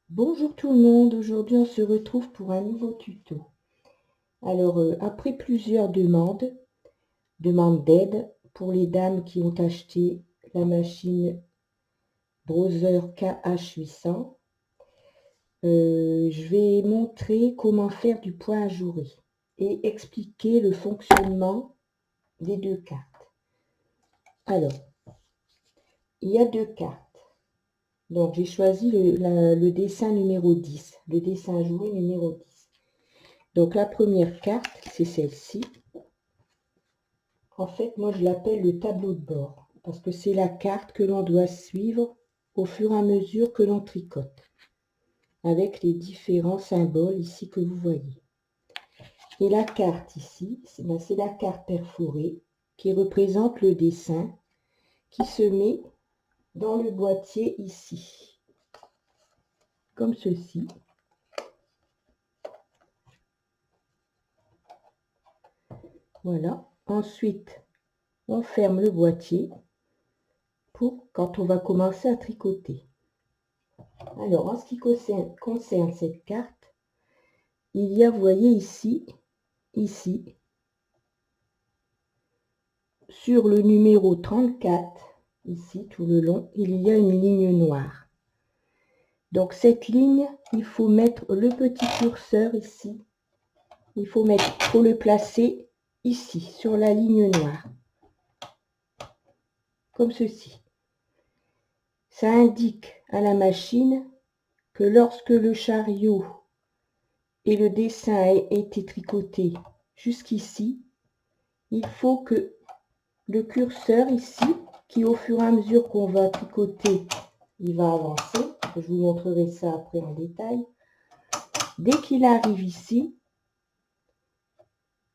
Bonjour tout le monde, aujourd'hui on se retrouve pour un nouveau tuto. Alors après plusieurs demandes d'aide pour les dames qui ont acheté la machine Browser KH800, je vais montrer comment faire du point ajouré et expliquer le fonctionnement des deux cartes. Alors, il y a deux cartes. Donc j'ai choisi le dessin numéro 10, le dessin ajouré numéro 10. Donc la première carte, c'est celle-ci. En fait, moi je l'appelle le tableau de bord, parce que c'est la carte que l'on doit suivre au fur et à mesure que l'on tricote, avec les différents symboles ici que vous voyez. Et la carte ici, c'est la carte perforée qui représente le dessin qui se met dans le boîtier ici, comme ceci. Voilà. Ensuite, on ferme le boîtier pour quand on va commencer à tricoter. Alors, en ce qui concerne cette carte, il y a, vous voyez ici, sur le numéro 34, ici tout le long, il y a une ligne noire. Donc cette ligne, il faut mettre le petit curseur ici. Il faut le placer ici, sur la ligne noire. Comme ceci. Ça indique à la machine que lorsque le chariot et le dessin a été tricoté jusqu'ici, il faut que le curseur ici, qui au fur et à mesure qu'on va tricoter, il va avancer. Je vous montrerai ça après en détail. Dès qu'il arrive ici,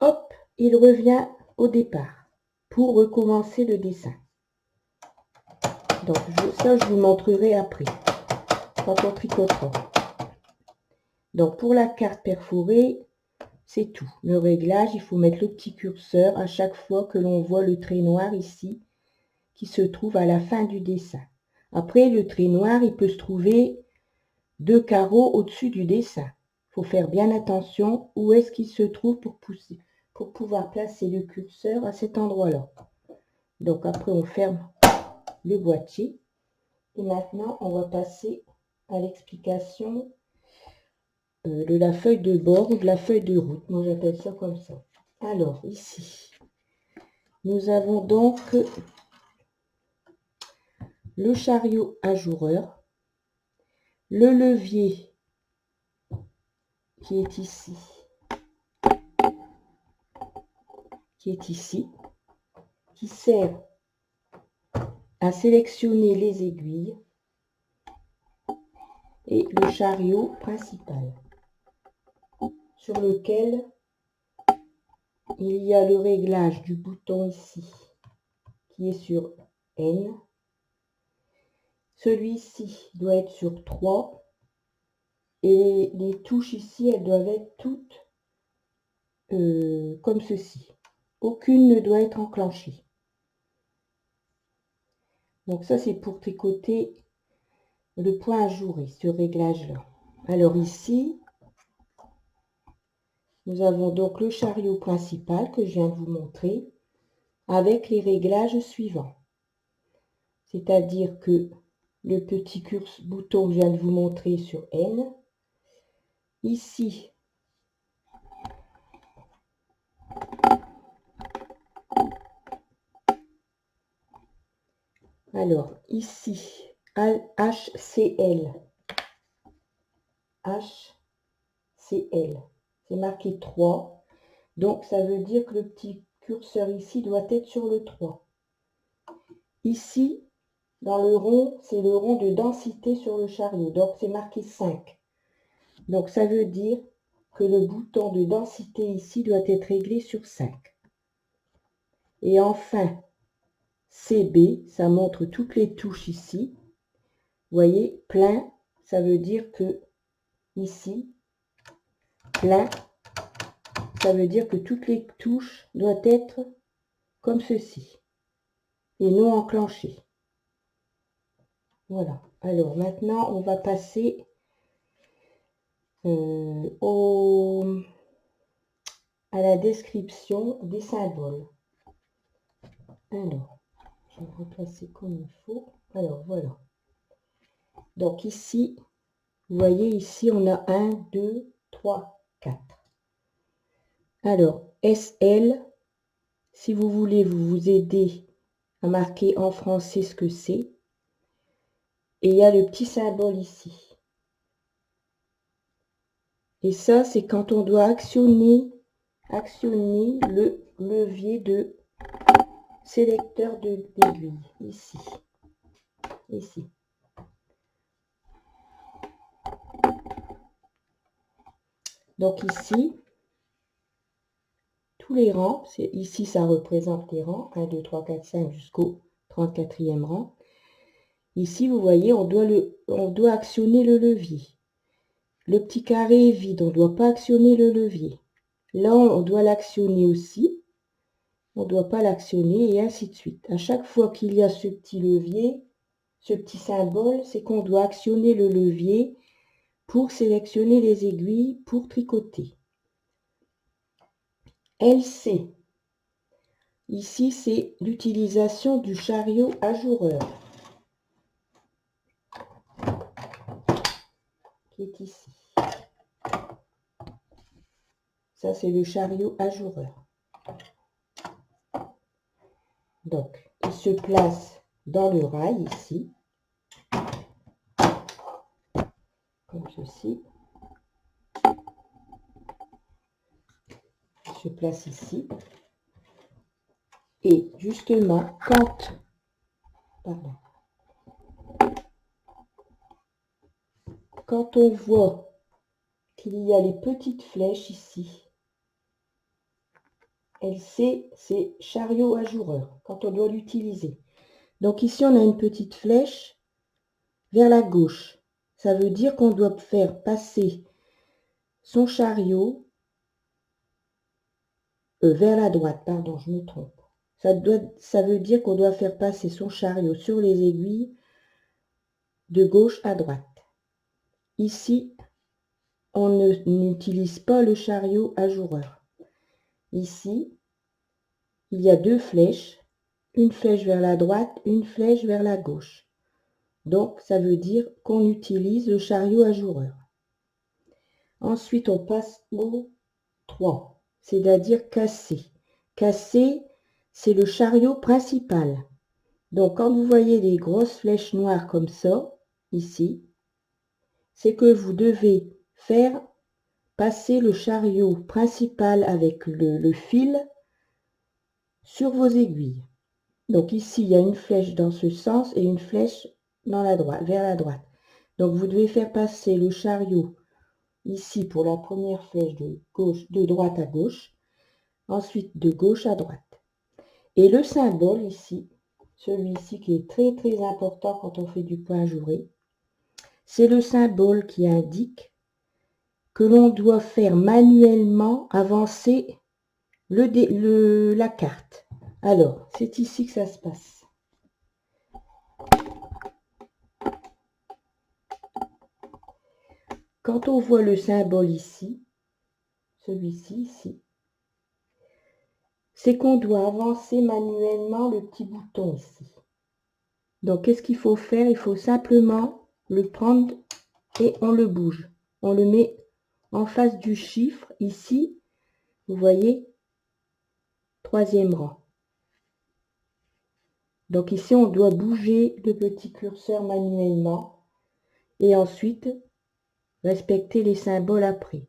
hop, il revient au départ pour recommencer le dessin. Donc ça, je vous montrerai après, quand on tricotera. Donc pour la carte perforée, c'est tout. Le réglage, il faut mettre le petit curseur à chaque fois que l'on voit le trait noir ici, qui se trouve à la fin du dessin. Après, le trait noir, il peut se trouver 2 carreaux au-dessus du dessin. Il faut faire bien attention où est-ce qu'il se trouve pour pouvoir placer le curseur à cet endroit-là. Donc après, on ferme le boîtier. Et maintenant, on va passer à l'explication de la feuille de bord ou de la feuille de route. Moi, j'appelle ça comme ça. Alors, ici, nous avons donc le chariot ajoureur, le levier qui est ici, qui sert à sélectionner les aiguilles, et le chariot principal, sur lequel il y a le réglage du bouton ici, qui est sur N. Celui-ci doit être sur 3, et les touches ici, elles doivent être toutes comme ceci. Aucune ne doit être enclenchée. Donc ça, c'est pour tricoter le point ajouré, ce réglage-là. Alors ici, nous avons donc le chariot principal que je viens de vous montrer, avec les réglages suivants. C'est-à-dire que le petit bouton que je viens de vous montrer sur N, ici, alors ici, HCL, c'est marqué 3, donc ça veut dire que le petit curseur ici doit être sur le 3. Ici, dans le rond, c'est le rond de densité sur le chariot, donc c'est marqué 5. Donc ça veut dire que le bouton de densité ici doit être réglé sur 5. Et enfin, CB, ça montre toutes les touches ici. Vous voyez, plein, ça veut dire que ici, plein, ça veut dire que toutes les touches doivent être comme ceci et non enclenchées. Voilà. Alors maintenant, on va passer à la description des symboles. Alors, je vais replacer comme il faut. Alors, voilà. Donc ici, vous voyez, ici, on a 1, 2, 3, 4. Alors, SL, si vous voulez vous aider à marquer en français ce que c'est. Et il y a le petit symbole ici. Et ça, c'est quand on doit actionner le levier de sélecteur d'aiguille. Ici. Ici. Donc ici, tous les rangs, ici ça représente les rangs, 1, 2, 3, 4, 5 jusqu'au 34e rang. Ici, vous voyez, on doit actionner le levier. Le petit carré est vide, on ne doit pas actionner le levier. Là, on doit l'actionner aussi. On ne doit pas l'actionner et ainsi de suite. À chaque fois qu'il y a ce petit levier, ce petit symbole, c'est qu'on doit actionner le levier pour sélectionner les aiguilles pour tricoter. LC. Ici, c'est l'utilisation du chariot ajoureur qui est ici. Ça, c'est le chariot ajoureur. Donc, il se place dans le rail ici, comme ceci. Il se place ici. Et justement, quand on voit qu'il y a les petites flèches ici, LC, c'est chariot ajoureur, quand on doit l'utiliser. Donc ici, on a une petite flèche vers la gauche. Ça veut dire qu'on doit faire passer son chariot vers la droite. Pardon, je me trompe. Ça veut dire qu'on doit faire passer son chariot sur les aiguilles de gauche à droite. Ici, on n'utilise pas le chariot ajoureur. Ici, il y a deux flèches, une flèche vers la droite, une flèche vers la gauche. Donc, ça veut dire qu'on utilise le chariot ajoureur. Ensuite, on passe au 3, c'est-à-dire casser. Casser, c'est le chariot principal. Donc, quand vous voyez des grosses flèches noires comme ça, ici, c'est que vous devez faire passer le chariot principal avec le fil sur vos aiguilles. Donc ici, il y a une flèche dans ce sens et une flèche dans la droite, vers la droite. Donc vous devez faire passer le chariot ici pour la première flèche de droite à gauche, ensuite de gauche à droite. Et le symbole ici, celui-ci qui est très très important quand on fait du point ajouré, c'est le symbole qui indique que l'on doit faire manuellement avancer la carte. Alors, c'est ici que ça se passe. Quand on voit le symbole ici, celui-ci ici, c'est qu'on doit avancer manuellement le petit bouton ici. Donc, qu'est-ce qu'il faut faire? Il faut simplement le prendre et on le bouge. On le met en face du chiffre ici, vous voyez, 3e rang. Donc ici, on doit bouger le petit curseur manuellement et ensuite respecter les symboles après.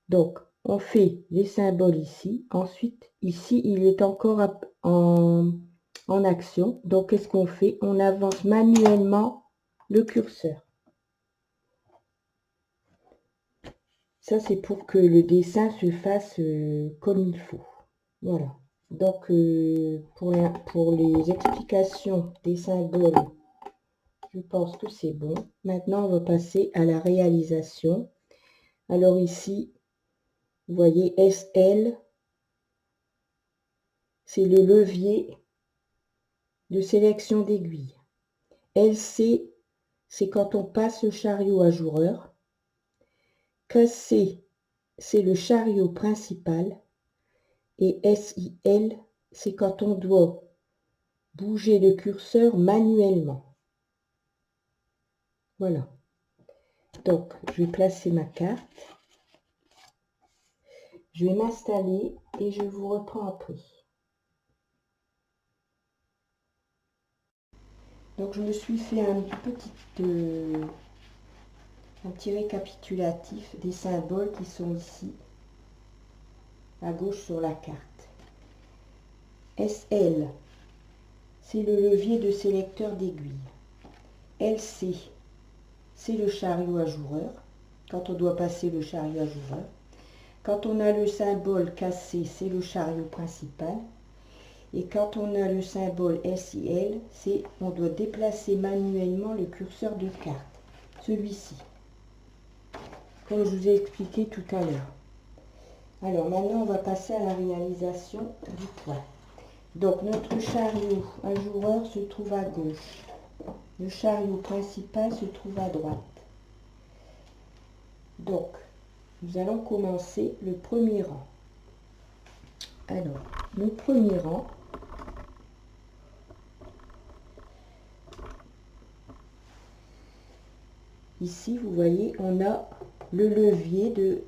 Donc, on fait les symboles ici. Ensuite, ici, il est encore en action. Donc, qu'est-ce qu'on fait? On avance manuellement le curseur. Ça, c'est pour que le dessin se fasse comme il faut. Voilà. Donc, pour les explications des symboles, je pense que c'est bon. Maintenant, on va passer à la réalisation. Alors ici, vous voyez SL, c'est le levier de sélection d'aiguilles. LC, c'est quand on passe le chariot ajoureur. KC, c'est le chariot principal. Et SIL, c'est quand on doit bouger le curseur manuellement. Voilà. Donc, je vais placer ma carte. Je vais m'installer et je vous reprends après. Donc, je me suis fait un petit récapitulatif des symboles qui sont ici, à gauche sur la carte. SL, c'est le levier de sélecteur d'aiguille. LC, c'est le chariot ajoureur, quand on doit passer le chariot ajoureur. Quand on a le symbole KC, c'est le chariot principal. Et quand on a le symbole SIL, c'est on doit déplacer manuellement le curseur de carte, celui-ci, comme je vous ai expliqué tout à l'heure. Alors maintenant, on va passer à la réalisation du point. Donc notre chariot ajoureur se trouve à gauche. Le chariot principal se trouve à droite. Donc, nous allons commencer le premier rang. Alors, le premier rang, ici, vous voyez, on a le levier de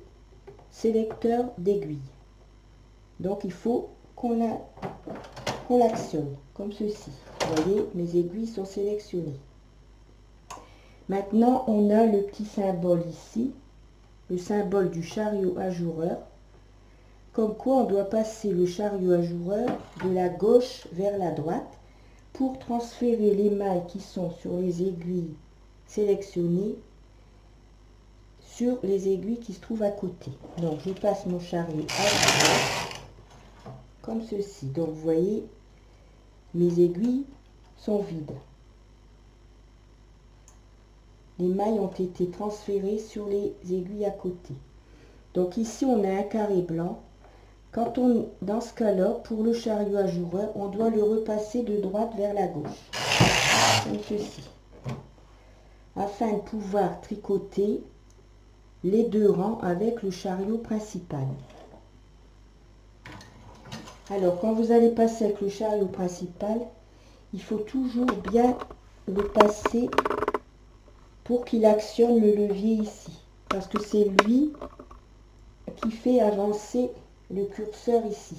sélecteur d'aiguille. Donc, il faut qu'on l'actionne, comme ceci. Vous voyez, mes aiguilles sont sélectionnées. Maintenant, on a le petit symbole ici, le symbole du chariot ajoureur, comme quoi on doit passer le chariot ajoureur de la gauche vers la droite pour transférer les mailles qui sont sur les aiguilles sélectionnées sur les aiguilles qui se trouvent à côté. Donc, je passe mon chariot ajoureur comme ceci. Donc, vous voyez, mes aiguilles sont vides. Les mailles ont été transférées sur les aiguilles à côté. Donc ici, on a un carré blanc. Dans ce cas-là, pour le chariot ajoureur, on doit le repasser de droite vers la gauche, comme ceci, afin de pouvoir tricoter les deux rangs avec le chariot principal. Alors, quand vous allez passer avec le chariot principal, il faut toujours bien le passer pour qu'il actionne le levier ici, parce que c'est lui qui fait avancer le curseur ici.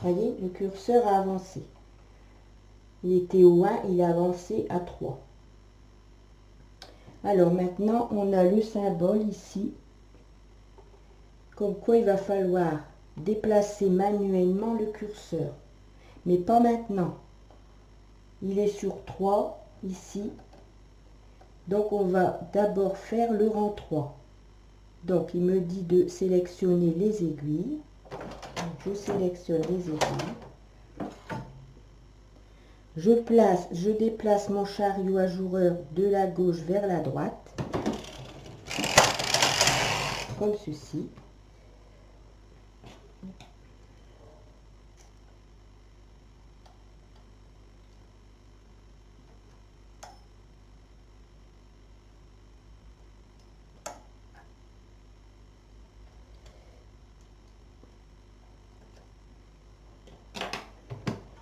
Voyez, le curseur a avancé. Il était au 1, il a avancé à 3. Alors maintenant, on a le symbole ici, comme quoi il va falloir déplacer manuellement le curseur. Mais pas maintenant. Il est sur 3 ici. Donc on va d'abord faire le rang 3. Donc il me dit de sélectionner les aiguilles. Donc, je sélectionne les aiguilles. Je déplace mon chariot ajoureur de la gauche vers la droite, comme ceci.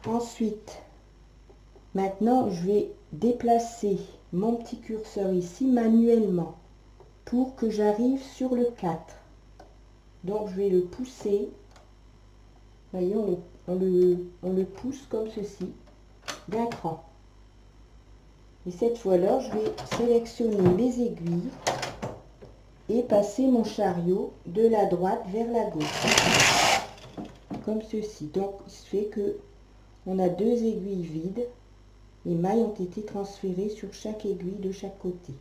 Ensuite, maintenant, je vais déplacer mon petit curseur ici manuellement pour que j'arrive sur le 4. Donc, je vais le pousser. Vous voyez, on le pousse comme ceci, d'un cran. Et cette fois-là, je vais sélectionner mes aiguilles et passer mon chariot de la droite vers la gauche, comme ceci. Donc, ce fait que on a deux aiguilles vides. Les mailles ont été transférées sur chaque aiguille de chaque côté.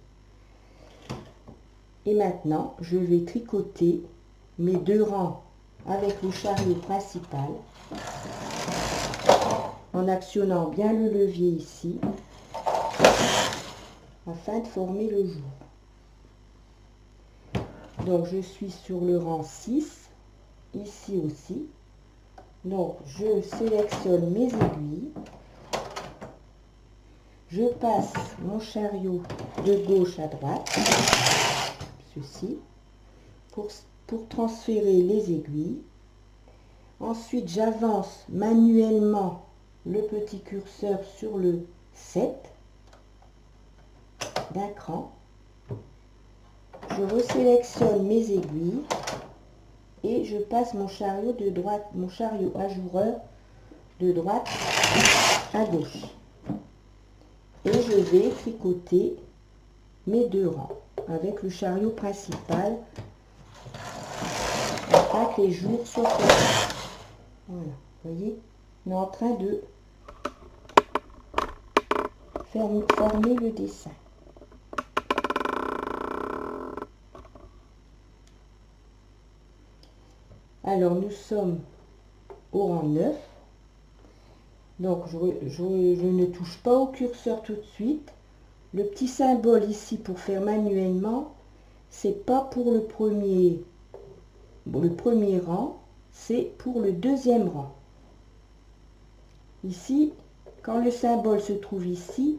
Et maintenant, je vais tricoter mes deux rangs avec le chariot principal en actionnant bien le levier ici afin de former le jour. Donc, je suis sur le rang 6, ici aussi. Donc, je sélectionne mes aiguilles. Je passe mon chariot de gauche à droite, ceci, pour transférer les aiguilles. Ensuite, j'avance manuellement le petit curseur sur le 7 d'un cran. Je resélectionne mes aiguilles et je passe mon chariot de droite, mon chariot ajoureur de droite à gauche. Et je vais tricoter mes 2 rangs avec le chariot principal afin que les jours soient formés. Voilà, vous voyez, on est en train de former le dessin. Alors nous sommes au rang 9. Donc je ne touche pas au curseur tout de suite. Le petit symbole ici pour faire manuellement, c'est pas pour le premier rang, c'est pour le 2e rang. Ici, quand le symbole se trouve ici,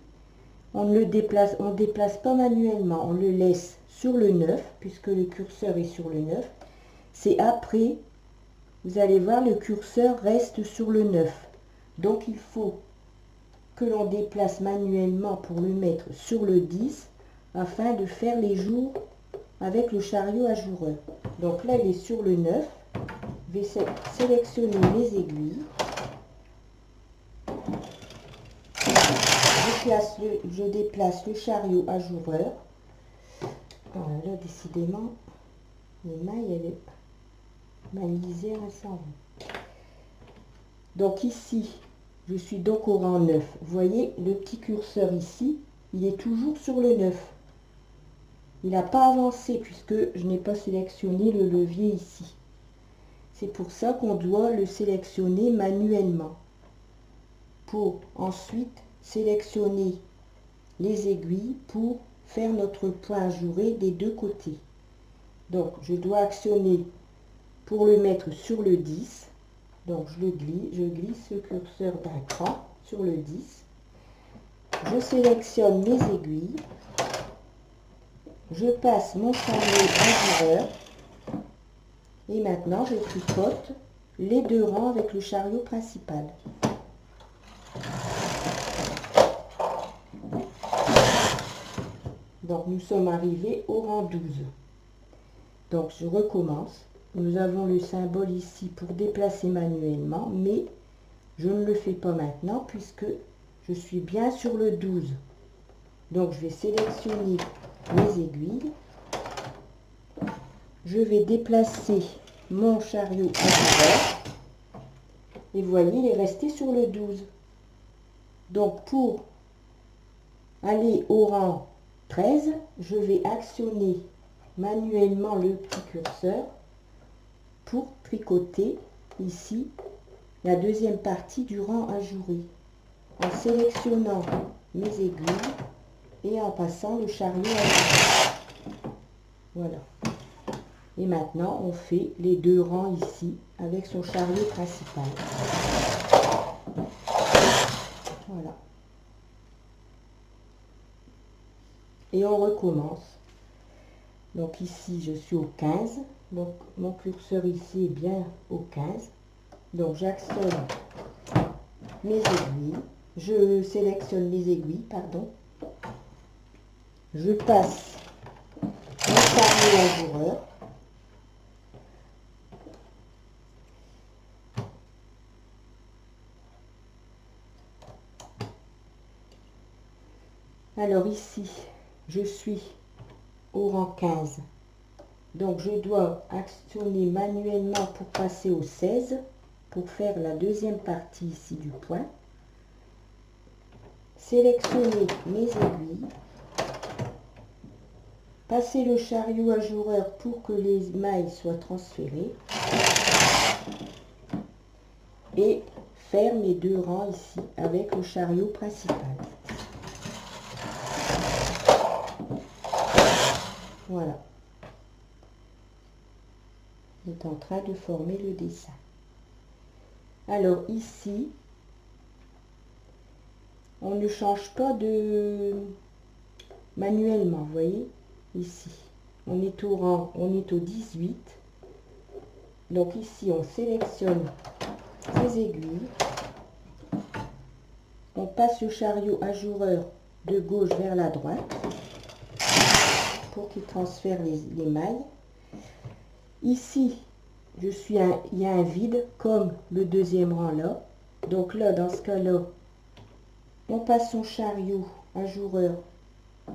on ne le déplace, on déplace pas manuellement, on le laisse sur le 9, puisque le curseur est sur le 9. C'est après, vous allez voir, le curseur reste sur le 9. Donc il faut que l'on déplace manuellement pour le mettre sur le 10 afin de faire les jours avec le chariot ajoureur. Donc là, il est sur le 9. Je vais sélectionner mes aiguilles. Je déplace le chariot ajoureur. Voilà, là, décidément, les mailles, elle est mal lisée, elle s'en va. Donc ici, je suis donc au rang 9. Vous voyez, le petit curseur ici, il est toujours sur le 9. Il n'a pas avancé puisque je n'ai pas sélectionné le levier ici. C'est pour ça qu'on doit le sélectionner manuellement. Pour ensuite sélectionner les aiguilles pour faire notre point ajouré des 2 côtés. Donc je dois actionner pour le mettre sur le 10. Donc je glisse le curseur d'un cran sur le 10. Je sélectionne mes aiguilles. Je passe mon chariot ajoureur. Et maintenant je tricote les 2 rangs avec le chariot principal. Donc nous sommes arrivés au rang 12. Donc je recommence. Nous avons le symbole ici pour déplacer manuellement, mais je ne le fais pas maintenant puisque je suis bien sur le 12. Donc je vais sélectionner mes aiguilles. Je vais déplacer mon chariot ajoureur. Et vous voyez, il est resté sur le 12. Donc pour aller au rang 13, je vais actionner manuellement le petit curseur pour tricoter ici la 2e partie du rang ajouré en sélectionnant mes aiguilles et en passant le chariot ajouré. Voilà. Et maintenant on fait les 2 rangs ici avec son chariot principal. Voilà. Et on recommence. Donc ici je suis au 15. Donc mon curseur ici est bien au 15. Donc j'actionne mes aiguilles. Je sélectionne les aiguilles, pardon. Je passe mon chariot ajoureur. Alors ici, je suis au rang 15. Donc je dois actionner manuellement pour passer au 16, pour faire la 2e partie ici du point. Sélectionner mes aiguilles. Passer le chariot ajoureur pour que les mailles soient transférées. Et faire mes 2 rangs ici avec le chariot principal. Voilà. On est en train de former le dessin. Alors ici, on ne change pas de manuellement, vous voyez, ici. On est au rang, on est au 18. Donc ici, on sélectionne les aiguilles. On passe le chariot ajoureur de gauche vers la droite pour qu'il transfère les mailles. Ici, il y a un vide comme le deuxième rang là. Donc là, dans ce cas-là, on passe son chariot ajoureur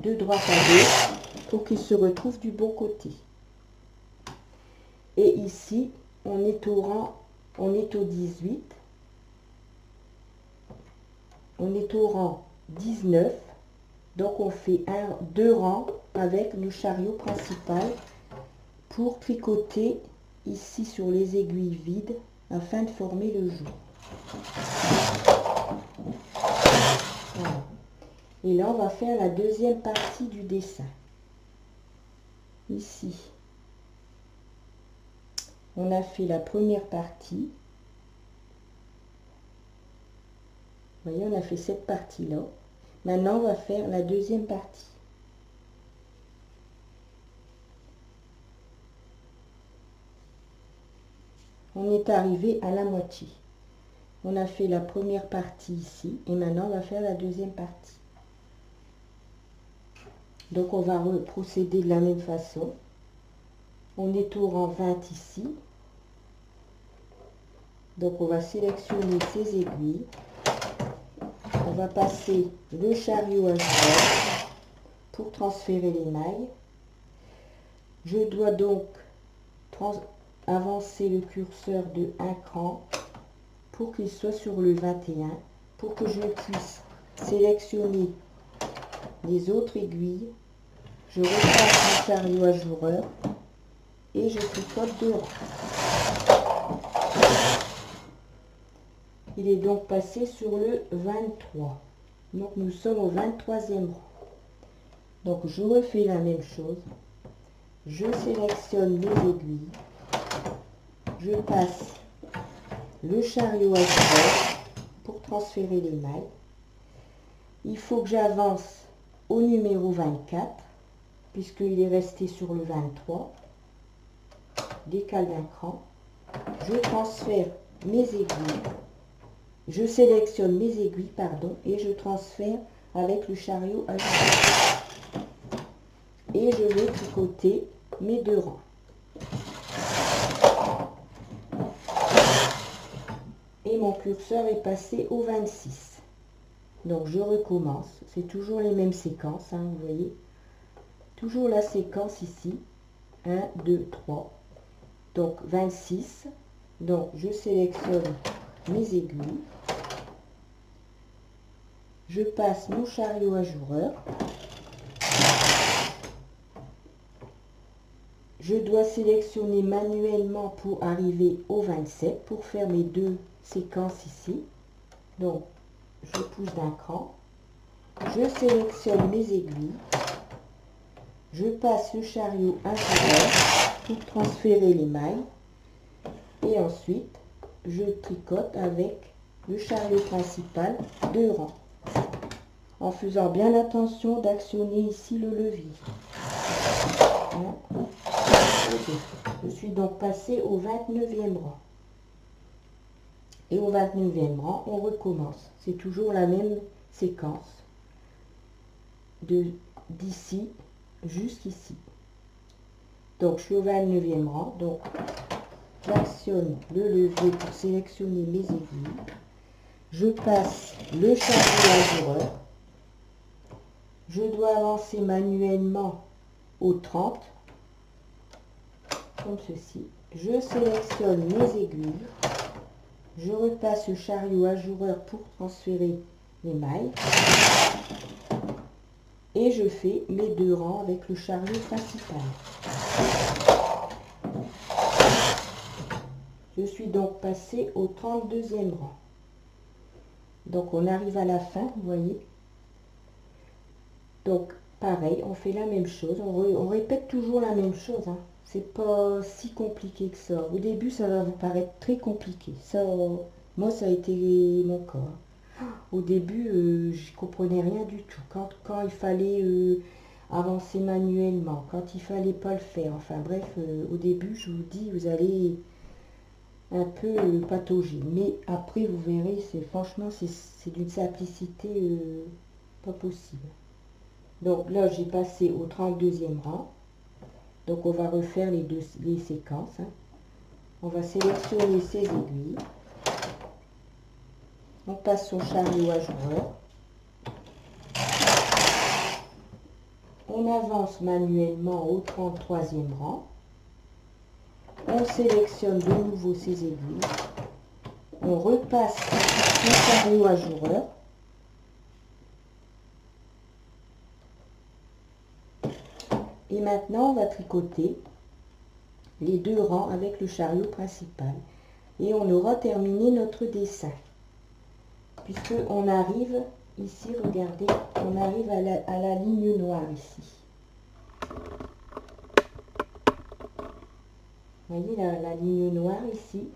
de droite à gauche pour qu'il se retrouve du bon côté. Et ici, on est au rang, on est au 18. On est au rang 19. Donc on fait deux rangs avec le chariot principal pour tricoter ici sur les aiguilles vides afin de former le jour. Voilà. Et là on va faire la deuxième partie du dessin. Ici, on a fait la première partie. Vous voyez, on a fait cette partie-là. Maintenant, on va faire la deuxième partie. On est arrivé à la moitié. On a fait la première partie ici. Et maintenant, on va faire la deuxième partie. Donc, on va procéder de la même façon. On est au rang 20 ici. Donc, on va sélectionner ces aiguilles. On va passer le chariot à jour pour transférer les mailles. Je dois donc avancer le curseur de un cran pour qu'il soit sur le 21, pour que je puisse sélectionner les autres aiguilles. Je repasse mon chariot ajoureur et je tricote deux rangs. Il est donc passé sur le 23. Donc nous sommes au 23e rang. Donc je refais la même chose. Je sélectionne les aiguilles. Je passe le chariot ajoureur pour transférer les mailles. Il faut que j'avance au numéro 24 puisqu'il est resté sur le 23. Décale d'un cran. Je transfère mes aiguilles. Je sélectionne mes aiguilles, pardon, et je transfère avec le chariot ajoureur. Et je vais tricoter mes deux rangs. Et mon curseur est passé au 26. Donc je recommence. C'est toujours les mêmes séquences, hein, vous voyez. Toujours la séquence ici. 1, 2, 3. Donc 26. Donc je sélectionne mes aiguilles. Je passe mon chariot ajoureur. Je dois sélectionner manuellement pour arriver au 27 pour faire mes deux séquences ici. Donc, je pousse d'un cran. Je sélectionne mes aiguilles. Je passe le chariot ajoureur pour transférer les mailles. Et ensuite, je tricote avec le chariot principal deux rangs. En faisant bien attention d'actionner ici le levier. Je suis donc passé au 29e rang. Et au 29e rang, on recommence. C'est toujours la même séquence. D'ici jusqu'ici. Donc, je suis au 29e rang. Donc, j'actionne le levier pour sélectionner mes aiguilles. Je passe le chariot ajoureur. Je dois avancer manuellement au 30. Comme ceci. Je sélectionne mes aiguilles. Je repasse le chariot ajoureur pour transférer les mailles. Et je fais mes deux rangs avec le chariot principal. Je suis donc passé au 32e rang. Donc on arrive à la fin, vous voyez. Donc pareil, on fait la même chose. On répète toujours la même chose, hein. C'est pas si compliqué que ça. Au début, ça va vous paraître très compliqué. Ça, moi, ça a été mon cas. Au début, je comprenais rien du tout. Quand il fallait avancer manuellement, quand il fallait pas le faire. Enfin bref, au début, je vous dis, vous allez un peu patauger. Mais après, vous verrez, franchement, c'est d'une simplicité pas possible. Donc là, j'ai passé au 32e rang. Donc on va refaire les séquences. Hein. On va sélectionner ces aiguilles. On passe son chariot à joueur. On avance manuellement au 33e rang. On sélectionne de nouveau ces aiguilles. On repasse son chariot à joueur. Et maintenant, on va tricoter les 2 rangs avec le chariot principal. Et on aura terminé notre dessin. Puisque on arrive ici, regardez, on arrive à la ligne noire ici. Vous voyez la ligne noire ici.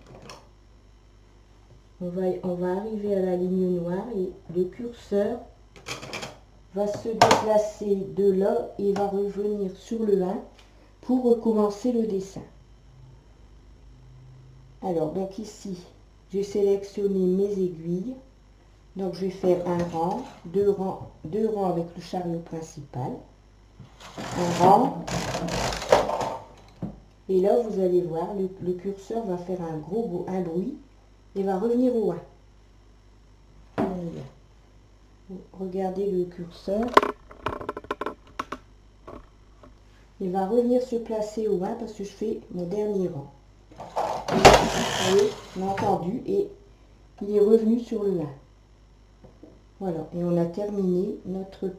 On va arriver à la ligne noire et le curseur va se déplacer de là et va revenir sur le 1 pour recommencer le dessin. Alors, donc ici, j'ai sélectionné mes aiguilles. Donc, je vais faire un rang, deux rangs avec le chariot principal. Un rang. Et là, vous allez voir, le curseur va faire un bruit et va revenir au 1. Regardez le curseur. Il va revenir se placer au 1 parce que je fais mon dernier rang. Vous voyez, on a entendu et il est revenu sur le 1. Voilà, et on a terminé notre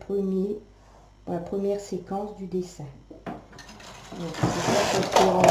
la première séquence du dessin. Donc, c'est ça qu'on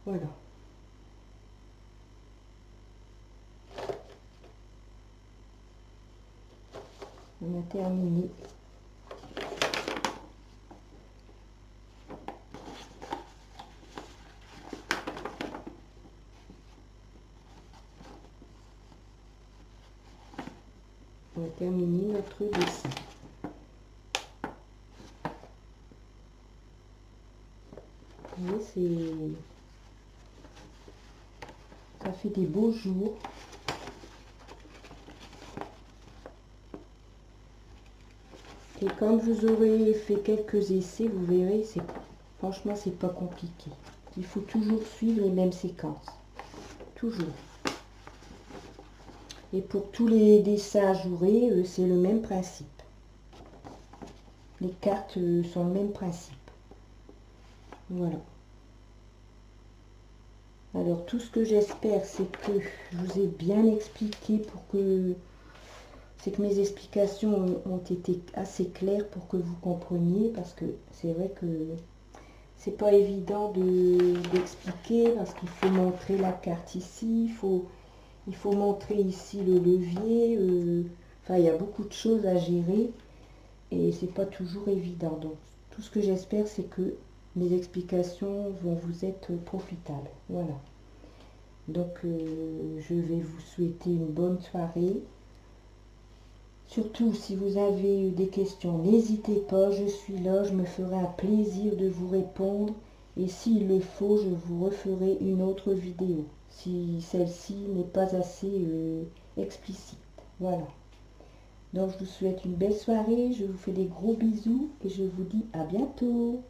Voilà. On a terminé. On a terminé notre dessin. Vous voyez, ça fait des beaux jours. Et quand vous aurez fait quelques essais, vous verrez, franchement, c'est pas compliqué. Il faut toujours suivre les mêmes séquences. Toujours. Et pour tous les dessins ajourés, c'est le même principe. Les cartes sont le même principe. Voilà. Alors, tout ce que j'espère, c'est que je vous ai bien expliqué c'est que mes explications ont été assez claires pour que vous compreniez, parce que c'est vrai que c'est pas évident d'expliquer, parce qu'il faut montrer la carte ici, il faut montrer ici le levier, enfin il y a beaucoup de choses à gérer et c'est pas toujours évident. Donc tout ce que j'espère, c'est que mes explications vont vous être profitables. Voilà. Donc je vais vous souhaiter une bonne soirée. Surtout, si vous avez des questions, n'hésitez pas, je suis là, je me ferai un plaisir de vous répondre. Et s'il le faut, je vous referai une autre vidéo, si celle-ci n'est pas assez explicite. Voilà. Donc, je vous souhaite une belle soirée, je vous fais des gros bisous et je vous dis à bientôt.